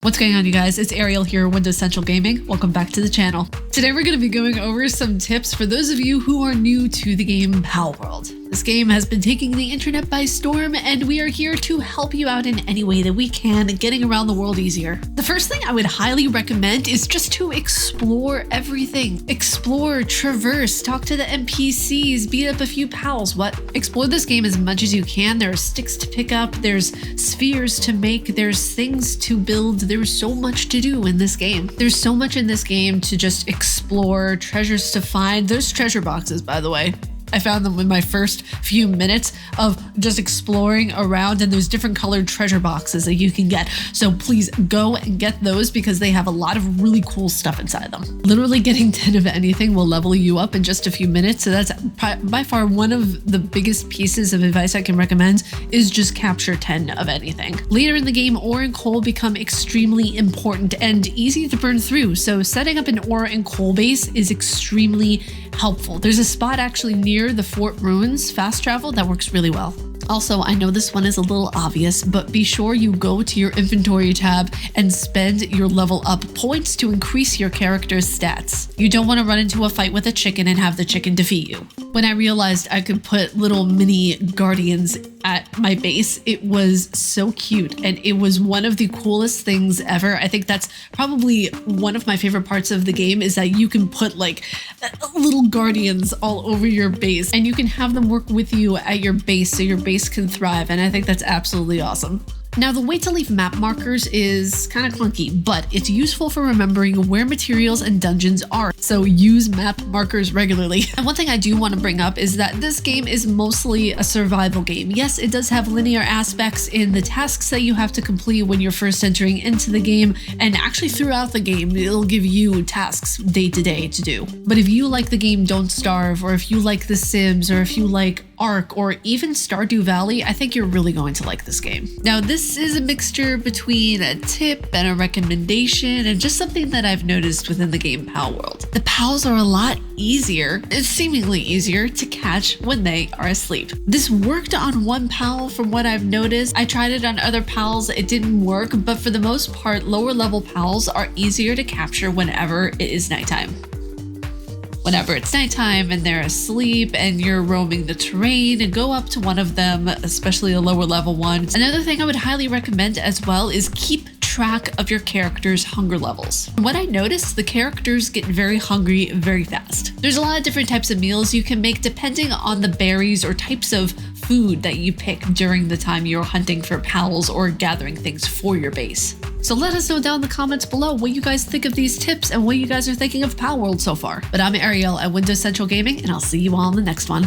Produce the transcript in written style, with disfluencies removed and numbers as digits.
What's going on, you guys? It's Ariel here, Windows Central Gaming. Welcome back to the channel. Today we're going to be going over some tips for those of you who are new to the game Palworld. This game has been taking the internet by storm, and we are here to help you out in any way that we can, getting around the world easier. The first thing I would highly recommend is just to explore everything. Explore, traverse, talk to the NPCs, beat up a few pals. Explore this game as much as you can. There are sticks to pick up, there's spheres to make, there's things to build. There's so much to do in this game. There's so much in this game to just explore, treasures to find. There's treasure boxes, by the way. I found them in my first few minutes of just exploring around, and there's different colored treasure boxes that you can get. So please go and get those because they have a lot of really cool stuff inside them. Literally getting 10 of anything will level you up in just a few minutes. So that's by far one of the biggest pieces of advice I can recommend is just capture 10 of anything. Later in the game, ore and coal become extremely important and easy to burn through. So setting up an ore and coal base is extremely helpful. There's a spot actually near the fort ruins fast travel that works really well. Also, I know this one is a little obvious, but be sure you go to your inventory tab and spend your level up points to increase your character's stats. You don't want to run into a fight with a chicken and have the chicken defeat you. When I realized I could put little mini guardians at my base, it was so cute, and it was one of the coolest things ever. I think that's probably one of my favorite parts of the game, is that you can put like little guardians all over your base and you can have them work with you at your base so your base can thrive, and I think that's absolutely awesome. Now, the way to leave map markers is kind of clunky, but it's useful for remembering where materials and dungeons are, so use map markers regularly. And one thing I do want to bring up is that this game is mostly a survival game. Yes, it does have linear aspects in the tasks that you have to complete when you're first entering into the game, and actually throughout the game, it'll give you tasks day to day to do. But if you like the game Don't Starve, or if you like The Sims, or if you like Ark, or even Stardew Valley, I think you're really going to like this game. Now, this is a mixture between a tip and a recommendation and just something that I've noticed within the game Palworld. The pals are a lot easier, it's seemingly easier to catch when they are asleep. This worked on one pal from what I've noticed. I tried it on other pals, it didn't work, but for the most part, lower level pals are easier to capture whenever it is nighttime. Whenever it's nighttime and they're asleep and you're roaming the terrain, and go up to one of them, especially a lower level one. Another thing I would highly recommend as well is keep track of your character's hunger levels. What I noticed, the characters get very hungry very fast. There's a lot of different types of meals you can make depending on the berries or types of food that you pick during the time you're hunting for pals or gathering things for your base. So let us know down in the comments below what you guys think of these tips and what you guys are thinking of Palworld so far. But I'm Ariel at Windows Central Gaming, and I'll see you all in the next one.